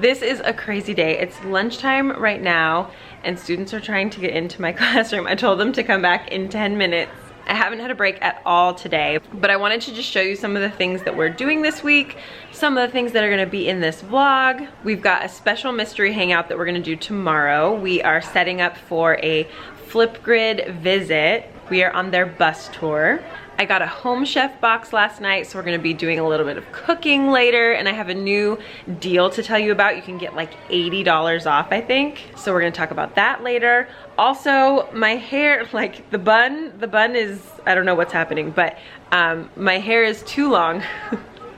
This is a crazy day. It's lunchtime right now and students are trying to get into my classroom. I told them to come back in 10 minutes. I haven't had a break at all today, but I wanted to just show you some of the things that we're doing this week, some of the things that are gonna be in this vlog. We've got a special mystery hangout that we're gonna do tomorrow. We are setting up for a Flipgrid visit. We are on their bus tour. I got a Home Chef box last night, so we're gonna be doing a little bit of cooking later, and I have a new deal to tell you about. You can get like $80 off, I think. So we're gonna talk about that later. Also, my hair, like the bun is, I don't know what's happening, but my hair is too long.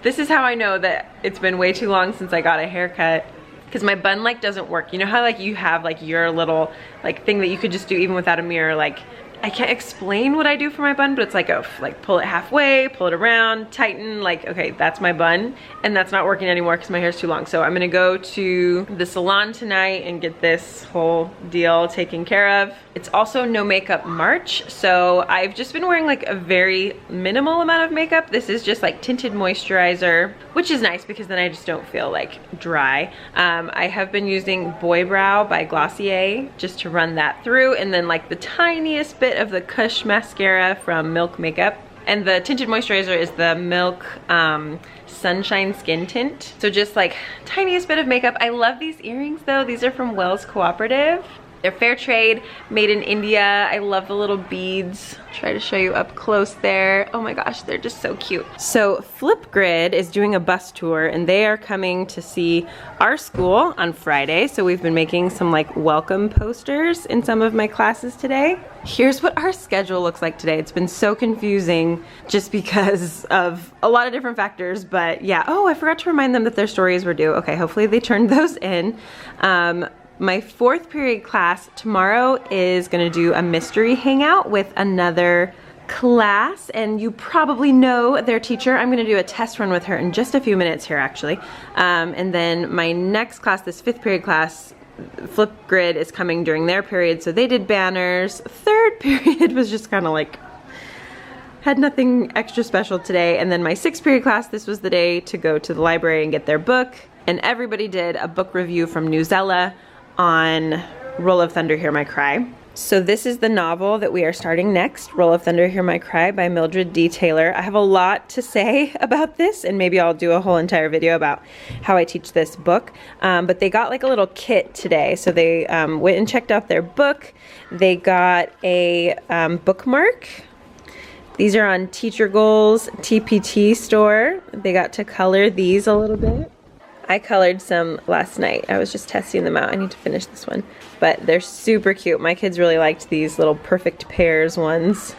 This is how I know that it's been way too long since I got a haircut. Because my bun like doesn't work. You know how like you have like your little like thing that you could just do even without a mirror, like I can't explain what I do for my bun, but it's like like pull it halfway, pull it around, tighten, like, okay, that's my bun. And that's not working anymore because my hair's too long. So I'm gonna go to the salon tonight and get this whole deal taken care of. It's also no makeup March. So I've just been wearing like a very minimal amount of makeup. This is just like tinted moisturizer, which is nice because then I just don't feel like dry. I have been using Boy Brow by Glossier just to run that through. And then like the tiniest bit of the Kush mascara from Milk Makeup, and the tinted moisturizer is the Milk Sunshine Skin Tint. So just like tiniest bit of makeup. I love these earrings though. These are from Wells Cooperative. They're fair trade, made in India. I love the little beads. Try to show you up close there. Oh my gosh, they're just so cute. So Flipgrid is doing a bus tour and they are coming to see our school on Friday. So we've been making some like welcome posters in some of my classes today. Here's what our schedule looks like today. It's been so confusing just because of a lot of different factors, but yeah. Oh, I forgot to remind them that their stories were due. Okay, hopefully they turned those in. My fourth period class tomorrow is gonna do a mystery hangout with another class, and you probably know their teacher. I'm gonna do a test run with her in just a few minutes here actually. And then my next class, this fifth period class, Flipgrid is coming during their period, so they did banners. Third period was just kind of like, had nothing extra special today. And then my sixth period class, this was the day to go to the library and get their book. And everybody did a book review from Newsella on Roll of Thunder, Hear My Cry. So this is the novel that we are starting next, Roll of Thunder, Hear My Cry by Mildred D. Taylor. I have a lot to say about this, and maybe I'll do a whole entire video about how I teach this book. But they got like a little kit today. So they went and checked out their book. They got a bookmark. These are on Teacher Goals TPT store. They got to color these a little bit. I colored some last night. I was just testing them out. I need to finish this one. But they're super cute. My kids really liked these little perfect pairs ones.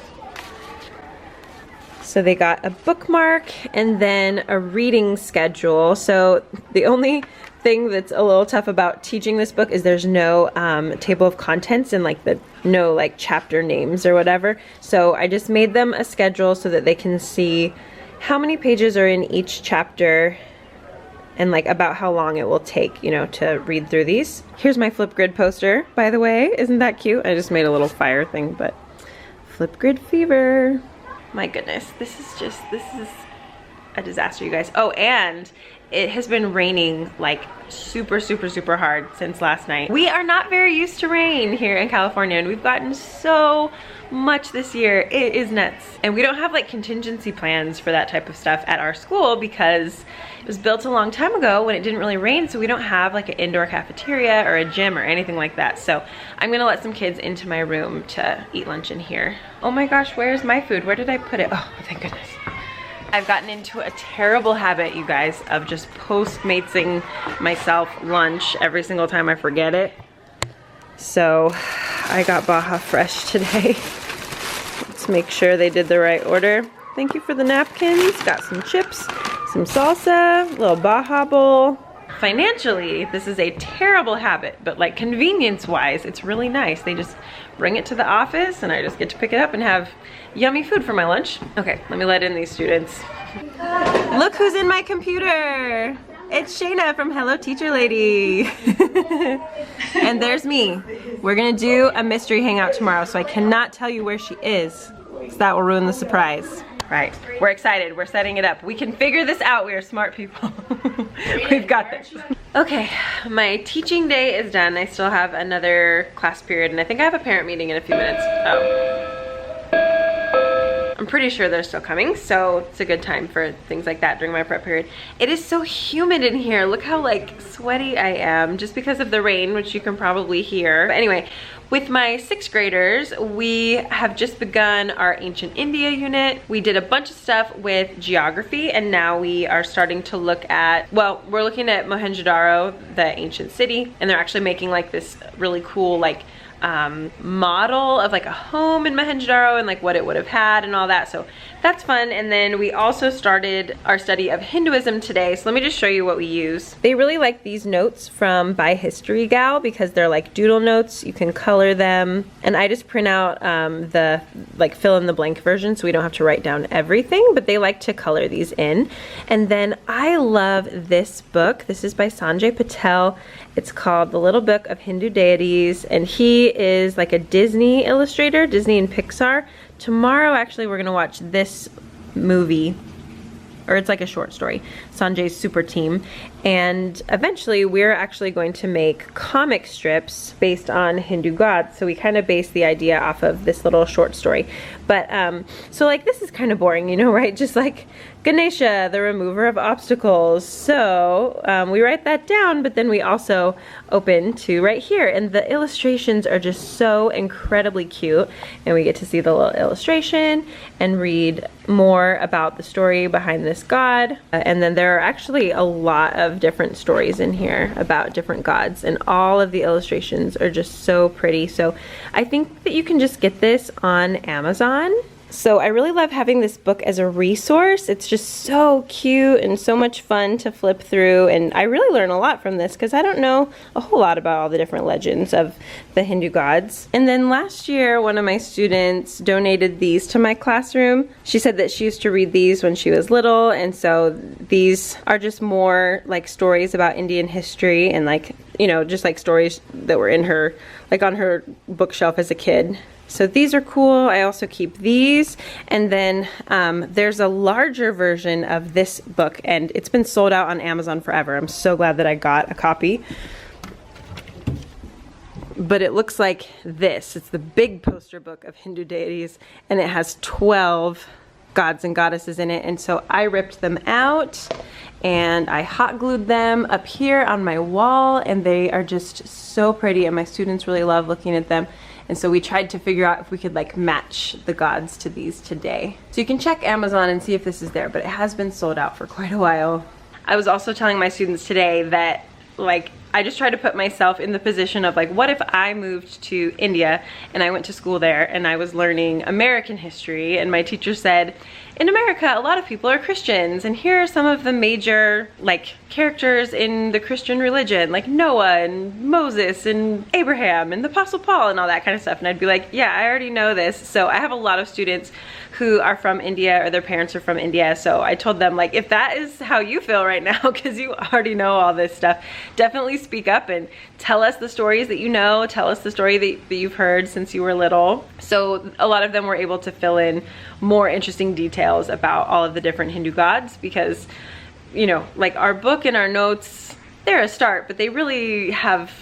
So they got a bookmark and then a reading schedule. So the only thing that's a little tough about teaching this book is there's no table of contents and like no like chapter names or whatever. So I just made them a schedule so that they can see how many pages are in each chapter and like about how long it will take, you know, to read through these. Here's my Flipgrid poster, by the way. Isn't that cute? I just made a little fire thing, but Flipgrid fever. My goodness, this is a disaster, you guys. Oh, and it has been raining like super hard since last night. We are not very used to rain here in California, and we've gotten so much this year. It is nuts. And we don't have like contingency plans for that type of stuff at our school because it was built a long time ago when it didn't really rain, so we don't have like an indoor cafeteria or a gym or anything like that. So I'm gonna let some kids into my room to eat lunch in here. Oh my gosh, where's my food? Where did I put it? Oh, thank goodness. I've gotten into a terrible habit, you guys, of just Postmatesing myself lunch every single time I forget it. So I got Baja Fresh today. Let's make sure they did the right order. Thank you for the napkins. Got some chips, some salsa, a little Baja bowl. Financially, this is a terrible habit, but like convenience-wise, it's really nice. They just bring it to the office and I just get to pick it up and have yummy food for my lunch. Okay, let me let in these students. Look who's in my computer. It's Shayna from Hello Teacher Lady. And there's me. We're gonna do a mystery hangout tomorrow, so I cannot tell you where she is, because that will ruin the surprise. Right, we're excited, we're setting it up. We can figure this out, we are smart people. We've got this. Okay, my teaching day is done. I still have another class period, and I think I have a parent meeting in a few minutes. I'm pretty sure they're still coming, so it's a good time for things like that during my prep period. It is so humid in here. Look how like sweaty I am just because of the rain, which you can probably hear. But anyway, with my 6th graders, we have just begun our Ancient India unit. We did a bunch of stuff with geography, and now we are starting to look at, well, we're looking at Mohenjo-Daro, the ancient city, and they're actually making like this really cool like model of like a home in Mohenjo-Daro and like what it would have had and all that, so that's fun. And then we also started our study of Hinduism today, so let me just show you what we use. They really like these notes from By History Gal because they're like doodle notes, you can color them, and I just print out the like fill in the blank version so we don't have to write down everything, but they like to color these in. And then I love this book. This is by Sanjay Patel. It's called The Little Book of Hindu Deities, and he is like a Disney illustrator, Disney and Pixar. Tomorrow, actually, we're gonna watch this movie, or it's like a short story, Sanjay's Super Team, and eventually we're actually going to make comic strips based on Hindu gods, so we kind of base the idea off of this little short story. But so like this is kind of boring, you know, right? Just like Ganesha, the remover of obstacles. So we write that down, but then we also open to right here, and the illustrations are just so incredibly cute, and we get to see the little illustration and read more about the story behind this god. And then there are actually a lot of different stories in here about different gods, and all of the illustrations are just so pretty. So I think that you can just get this on Amazon. So I really love having this book as a resource. It's just so cute and so much fun to flip through, and I really learn a lot from this because I don't know a whole lot about all the different legends of the Hindu gods. And then last year, one of my students donated these to my classroom. She said that she used to read these when she was little, and so these are just more like stories about Indian history and like, you know, just like stories that were in her, like on her bookshelf as a kid. So these are cool. I also keep these. And then there's a larger version of this book, and it's been sold out on Amazon forever. I'm so glad that I got a copy. But it looks like this. It's the big poster book of Hindu deities, and it has 12 gods and goddesses in it. And so I ripped them out and I hot glued them up here on my wall, and they are just so pretty, and my students really love looking at them. And so we tried to figure out if we could like match the gods to these today. So you can check Amazon and see if this is there, but it has been sold out for quite a while. I was also telling my students today that like I just try to put myself in the position of like, what if I moved to India and I went to school there and I was learning American history, and my teacher said, in America, a lot of people are Christians, and here are some of the major like characters in the Christian religion, like Noah and Moses and Abraham and the Apostle Paul and all that kind of stuff. And I'd be like, yeah, I already know this. So I have a lot of students who are from India, or their parents are from India. So I told them, like, if that is how you feel right now, because you already know all this stuff, definitely speak up and tell us the stories that you know, tell us the story that you've heard since you were little. So a lot of them were able to fill in more interesting details about all of the different Hindu gods, because, you know, like our book and our notes, they're a start, but they really have,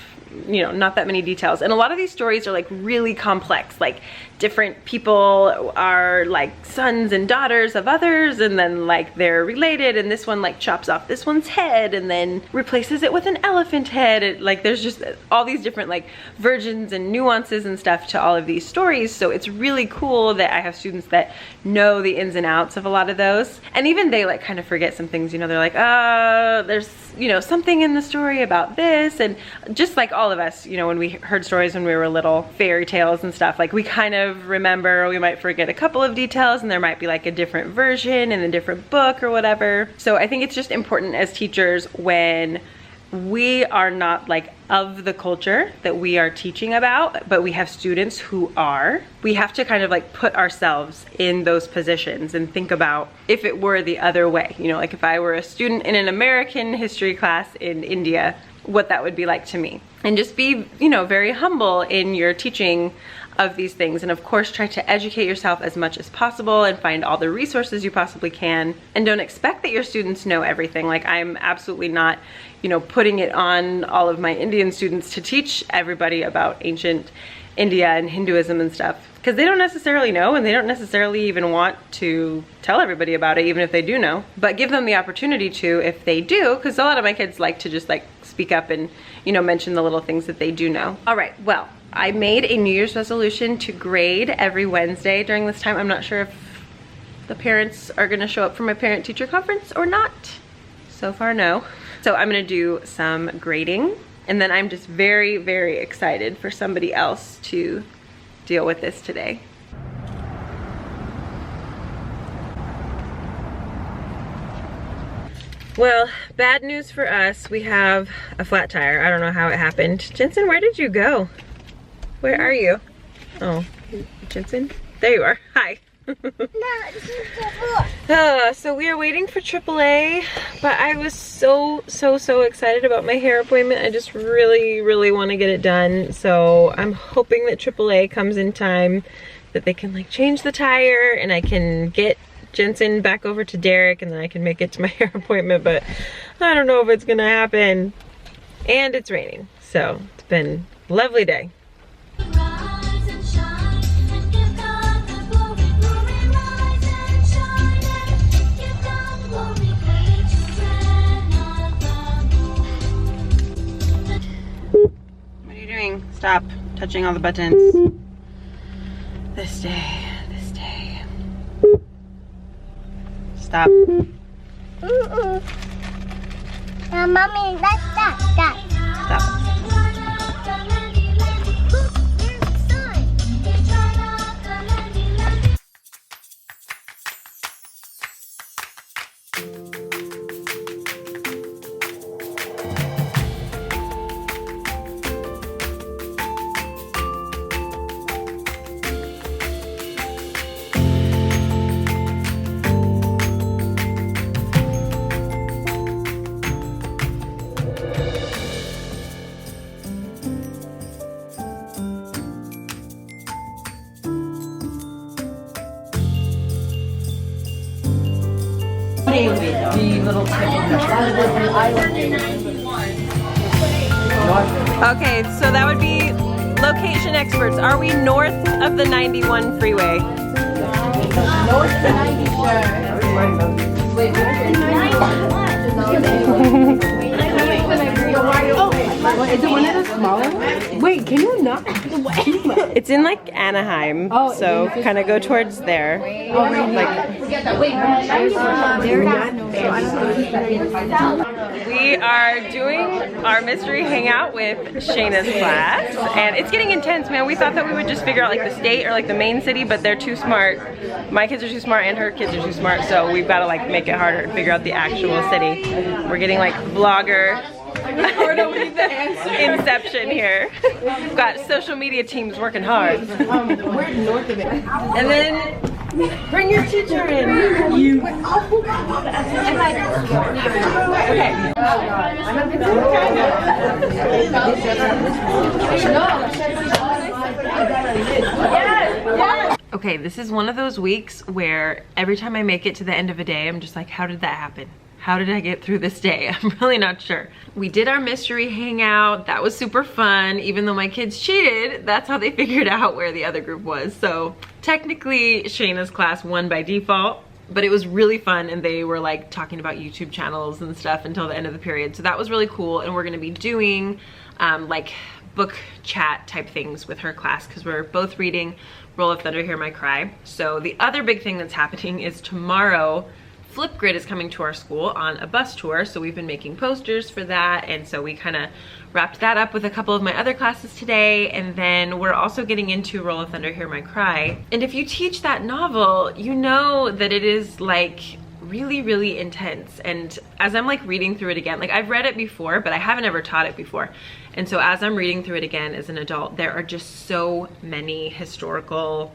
you know, not that many details. And a lot of these stories are like really complex, like different people are like sons and daughters of others, and then like they're related, and this one like chops off this one's head and then replaces it with an elephant head. Like there's just all these different like versions and nuances and stuff to all of these stories. So it's really cool that I have students that know the ins and outs of a lot of those, and even they like kind of forget some things, you know, they're like, there's, you know, something in the story about this. And just like all of us, you know, when we heard stories when we were little, fairy tales and stuff, like we kind of remember, we might forget a couple of details, and there might be like a different version in a different book or whatever. So I think it's just important as teachers, when we are not like of the culture that we are teaching about, but we have students who are, we have to kind of like put ourselves in those positions and think about if it were the other way, you know, like if I were a student in an American history class in India, what that would be like to me. And just be, you know, very humble in your teaching of these things. And of course, try to educate yourself as much as possible and find all the resources you possibly can. And don't expect that your students know everything. Like, I'm absolutely not, you know, putting it on all of my Indian students to teach everybody about ancient India and Hinduism and stuff, because they don't necessarily know, and they don't necessarily even want to tell everybody about it, even if they do know. But give them the opportunity to if they do, because a lot of my kids like to just like speak up and, you know, mention the little things that they do know. All right, well, I made a New Year's resolution to grade every Wednesday during this time. I'm not sure if the parents are gonna show up for my parent-teacher conference or not. So far, no. So I'm gonna do some grading, and then I'm just very, very excited for somebody else to deal with this today. Well, bad news for us. We have a flat tire. I don't know how it happened. Jensen, where did you go? Where are you? Oh, Jensen? There you are. Hi. So we are waiting for AAA, but I was so excited about my hair appointment. I just really want to get it done. So I'm hoping that AAA comes in time, that they can like change the tire and I can get Jensen back over to Derek, and then I can make it to my hair appointment, but I don't know if it's gonna happen. And it's raining, so it's been a lovely day. What are you doing? Stop touching all the buttons. This day. Stop. Mommy, that's that. Stop. Okay, so that would be location experts. Are we north of the 91 freeway? North of 90, sure. Wait, is it one of the smaller ones? Wait, can you not? It's in like Anaheim, so kind of go towards there. We are doing our mystery hangout with Shayna's class, and it's getting intense, man. We thought that we would just figure out like the state or like the main city, but they're too smart. My kids are too smart and her kids are too smart, so we've got to like make it harder and figure out the actual city. We're getting like vlogger inception here. We've got social media teams working hard. We're north of it. And then bring your teacher in. You. Okay, this is one of those weeks where every time I make it to the end of a day, I'm just like, how did that happen? How did I get through this day? I'm really not sure. We did our mystery hangout. That was super fun. Even though my kids cheated, that's how they figured out where the other group was. So technically Shayna's class won by default, but it was really fun, and they were like talking about YouTube channels and stuff until the end of the period. So that was really cool, and we're gonna be doing like book chat type things with her class because we're both reading Roll of Thunder, Hear My Cry. So the other big thing that's happening is tomorrow Flipgrid is coming to our school on a bus tour, so we've been making posters for that, and so we kind of wrapped that up with a couple of my other classes today, and then we're also getting into Roll of Thunder, Hear My Cry. And if you teach that novel, you know that it is like really intense, and as I'm like reading through it again, like I've read it before, but I haven't ever taught it before, and so as I'm reading through it again as an adult, there are just so many historical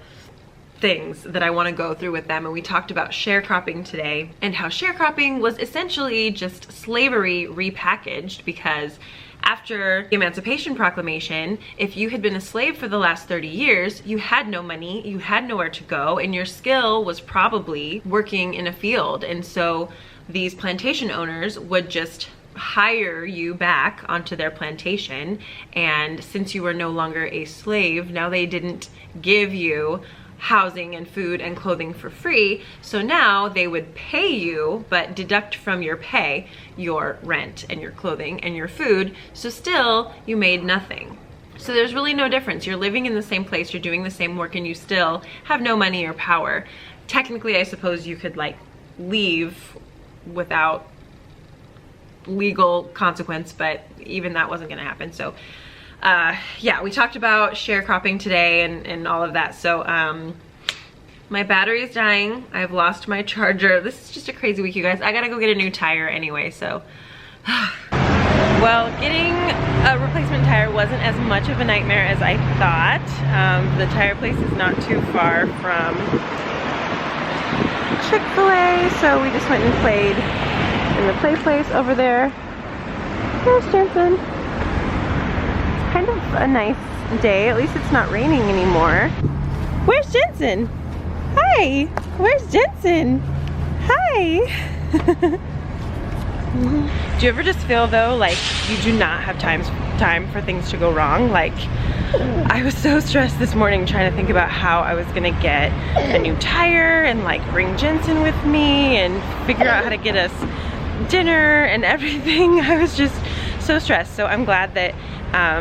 things that I want to go through with them, and we talked about sharecropping today and how sharecropping was essentially just slavery repackaged, because after the Emancipation Proclamation, if you had been a slave for the last 30 years, you had no money, you had nowhere to go, and your skill was probably working in a field. And so these plantation owners would just hire you back onto their plantation, and since you were no longer a slave, now they didn't give you housing and food and clothing for free, so now they would pay you but deduct from your pay your rent and your clothing and your food, so still you made nothing. So there's really no difference. You're living in the same place, you're doing the same work, and you still have no money or power. Technically, I suppose you could like leave without legal consequence, but even that wasn't gonna happen. So yeah, we talked about sharecropping today and all of that. So my battery is dying. I've lost my charger. This is just a crazy week, you guys. I gotta go get a new tire anyway, so. Well, getting a replacement tire wasn't as much of a nightmare as I thought. The tire place is not too far from Chick-fil-A, so we just went and played in the play place over there. There's Jensen. Kind of a nice day. At least it's not raining anymore. Where's Jensen? Hi! Where's Jensen? Hi! Do you ever just feel though like you do not have time for things to go wrong? Like, I was so stressed this morning trying to think about how I was gonna get a new tire and like bring Jensen with me and figure out how to get us dinner and everything. I was just so stressed. So I'm glad that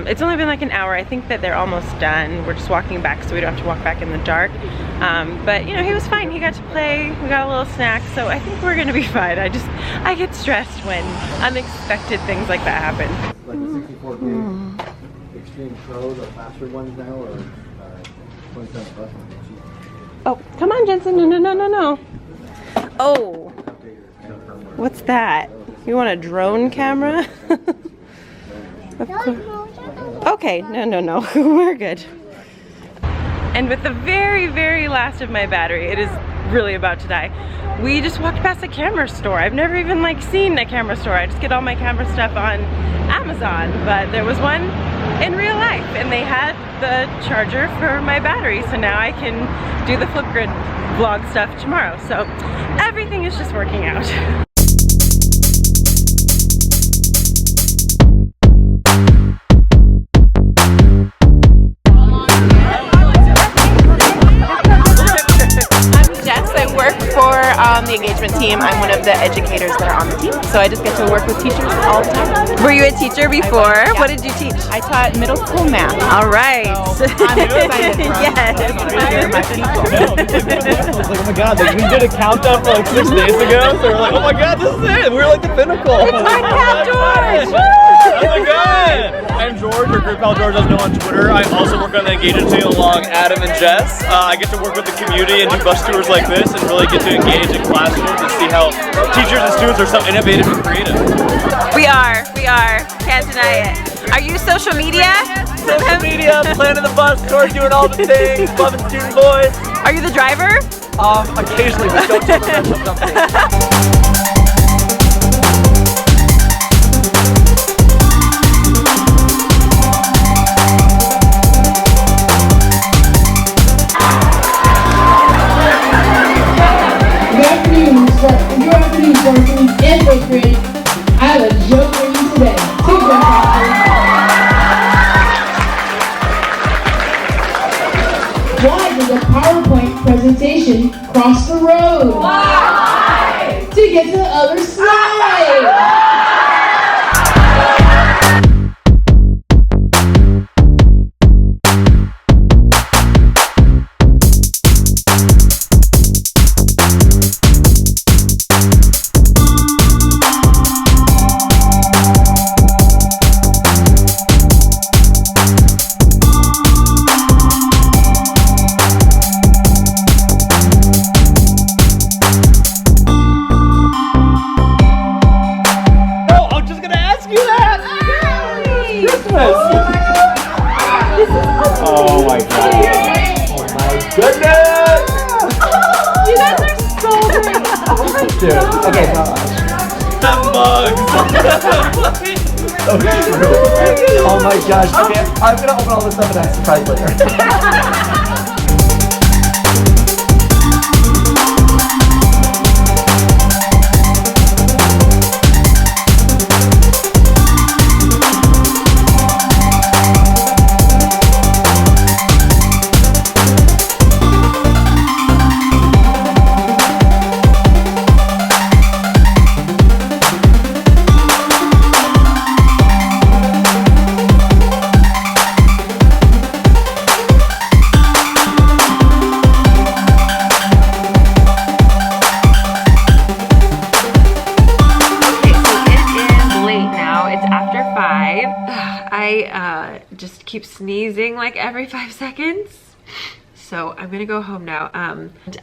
it's only been like an hour. I think that they're almost done. We're just walking back so we don't have to walk back in the dark. But you know, he was fine. He got to play. We got a little snack. So I think we're gonna be fine. I get stressed when unexpected things like that happen. Like the 64 gig Extreme Pro, the faster ones now, or 27 plus ones. Oh, come on, Jensen. No, no, no, no, no. Oh, what's that? You want a drone camera? Of course. Okay, no, no, no, we're good. And with the very, very last of my battery, it is really about to die. We just walked past a camera store. I've never even like seen a camera store. I just get all my camera stuff on Amazon, but there was one in real life and they had the charger for my battery. So now I can do the Flipgrid vlog stuff tomorrow. So everything is just working out. The engagement team. I'm one of the educators that are on the team, so I just get to work with teachers all the time. Were you a teacher before? Yeah. What did you teach? I taught middle school math. All right. So I'm excited for yes. my people. No, it's like, oh my god, like we did a countdown for like 6 days ago, so we're like, oh my god, this is it. We're like the pinnacle. It's my Cat George. Oh my god. I'm George, or Group Pal George, as known on Twitter. I also work on the engagement team along Adam and Jess. I get to work with the community and do bus tours like this and really get to engage in classrooms and see how teachers and students are so innovative and creative. We are. Can't deny it. Are you social media? Social media, planning the bus tour, doing all the things, loving student voice. Are you the driver? Occasionally, but don't tell them that's something. And Flipgrid, I have a joke for you today. Why does a PowerPoint presentation cross the road? Why? To get to the other side. Oh my god. Oh my goodness! Dude, okay, That mug. oh my gosh. Okay, I'm gonna open all this up and have a surprise later. I just keep sneezing like every 5 seconds. So I'm gonna go home now.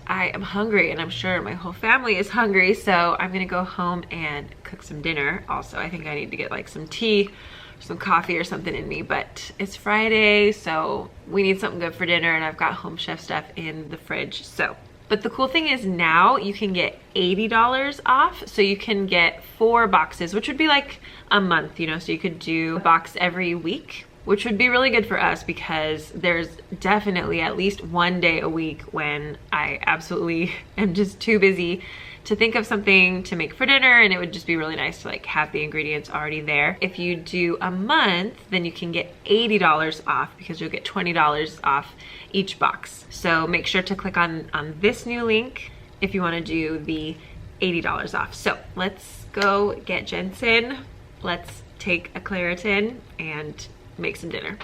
I am hungry and I'm sure my whole family is hungry. So I'm gonna go home and cook some dinner. Also, I think I need to get like some tea, some coffee or something in me, but it's Friday, so we need something good for dinner and I've got Home Chef stuff in the fridge. So, but the cool thing is now you can get $80 off. So you can get 4 boxes, which would be like a month, you know, so you could do a box every week, which would be really good for us because there's definitely at least one day a week when I absolutely am just too busy to think of something to make for dinner, and it would just be really nice to like have the ingredients already there. If you do a month, then you can get $80 off because you'll get $20 off each box. So make sure to click on this new link if you want to do the $80 off. So let's go get Jensen. Let's take a Claritin and make some dinner.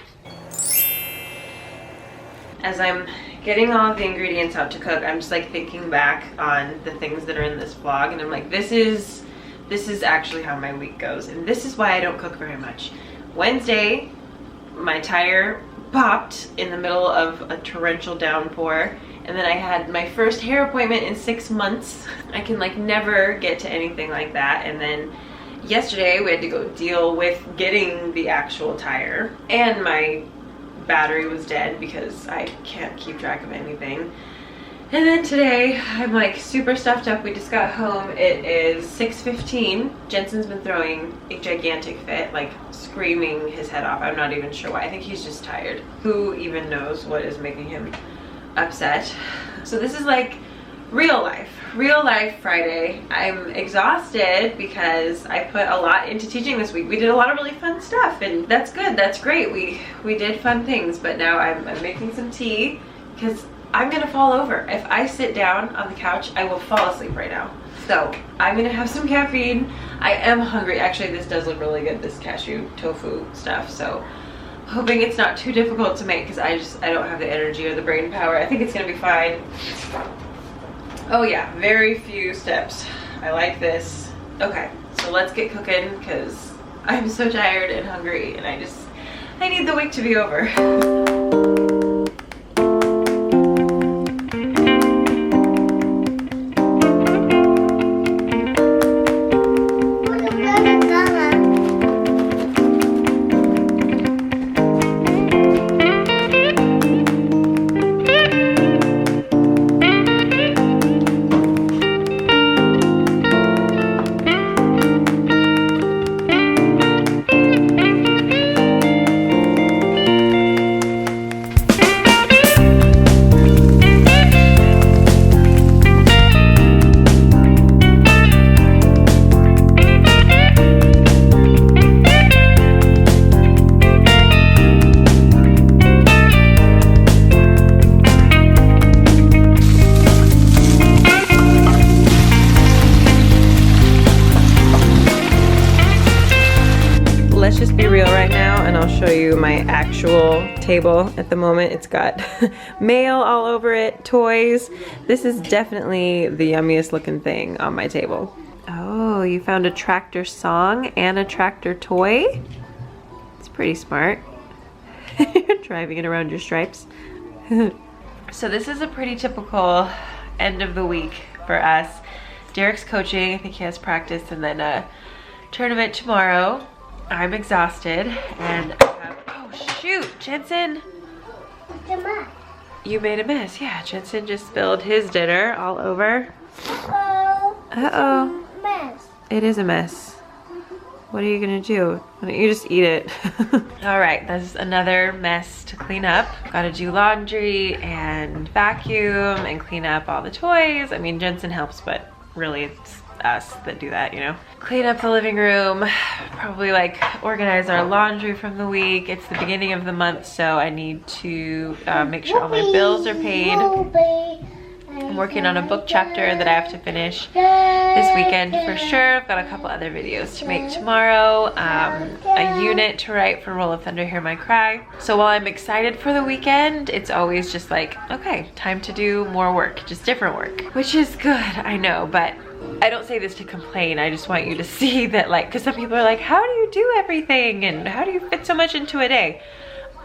As I'm getting all of the ingredients out to cook, I'm just like thinking back on the things that are in this vlog, and I'm like, this is actually how my week goes, and this is why I don't cook very much. Wednesday, my tire popped in the middle of a torrential downpour, and then I had my first hair appointment in 6 months. I can like never get to anything like that. And then yesterday we had to go deal with getting the actual tire, and my battery was dead because I can't keep track of anything. And then today I'm like super stuffed up. We just got home. It is 6:15. Jensen's been throwing a gigantic fit, like screaming his head off. I'm not even sure why. I think he's just tired. Who even knows what is making him upset? So this is like real life Friday. I'm exhausted because I put a lot into teaching this week. We did a lot of really fun stuff, and that's good, that's great. We did fun things, but now I'm making some tea because I'm gonna fall over. If I sit down on the couch, I will fall asleep right now. So I'm gonna have some caffeine. I am hungry. Actually, this does look really good, this cashew tofu stuff. So hoping it's not too difficult to make because I don't have the energy or the brain power. I think it's gonna be fine. Oh yeah, very few steps. I like this. Okay, so let's get cooking because I'm so tired and hungry, and I need the week to be over. Let's just be real right now, and I'll show you my actual table at the moment. It's got mail all over it, toys. This is definitely the yummiest looking thing on my table. Oh, you found a tractor song and a tractor toy? It's pretty smart. Driving it around your stripes. So this is a pretty typical end of the week for us. Derek's coaching. I think he has practice and then a tournament tomorrow. I'm exhausted, and I have, oh shoot, Jensen. You made a mess. Yeah, Jensen just spilled his dinner all over. Uh-oh. Mess. It is a mess. What are you gonna do? Why don't you just eat it? All right, that's another mess to clean up. Gotta do laundry and vacuum and clean up all the toys. I mean, Jensen helps, but really it's us that do that, you know? Clean up the living room, probably like organize our laundry from the week. It's the beginning of the month, so I need to make sure all my bills are paid. I'm working on a book chapter that I have to finish this weekend for sure. I've got a couple other videos to make tomorrow, a unit to write for Roll of Thunder, Hear My Cry. So while I'm excited for the weekend, it's always just like, okay, time to do more work, just different work, which is good, I know, but I don't say this to complain. I just want you to see that, like, because some people are like, how do you do everything and how do you fit so much into a day?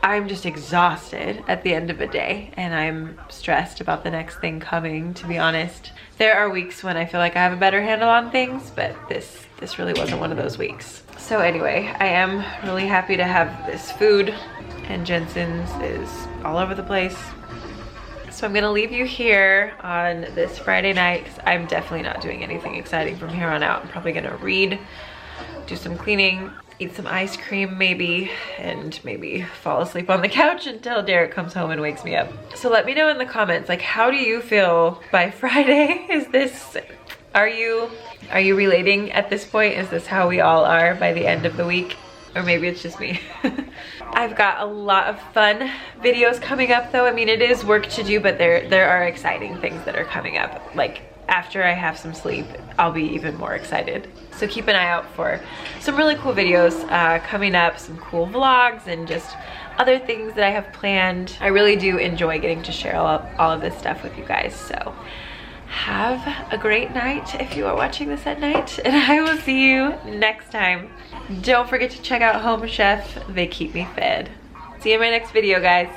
I'm just exhausted at the end of a day, and I'm stressed about the next thing coming, to be honest. There are weeks when I feel like I have a better handle on things, but this really wasn't one of those weeks. So anyway, I am really happy to have this food, and Jensen's is all over the place. So I'm gonna leave you here on this Friday night, because I'm definitely not doing anything exciting from here on out. I'm probably gonna read, do some cleaning, eat some ice cream maybe, and maybe fall asleep on the couch until Derek comes home and wakes me up. So let me know in the comments, like, how do you feel by Friday? Is this, are you relating at this point? Is this how we all are by the end of the week? Or maybe it's just me. I've got a lot of fun videos coming up though. I mean, it is work to do, but there are exciting things that are coming up. Like, after I have some sleep, I'll be even more excited. So keep an eye out for some really cool videos coming up, some cool vlogs, and just other things that I have planned. I really do enjoy getting to share all of this stuff with you guys. So have a great night if you are watching this at night, and I will see you next time. Don't forget to check out Home Chef. They keep me fed. See you in my next video, guys.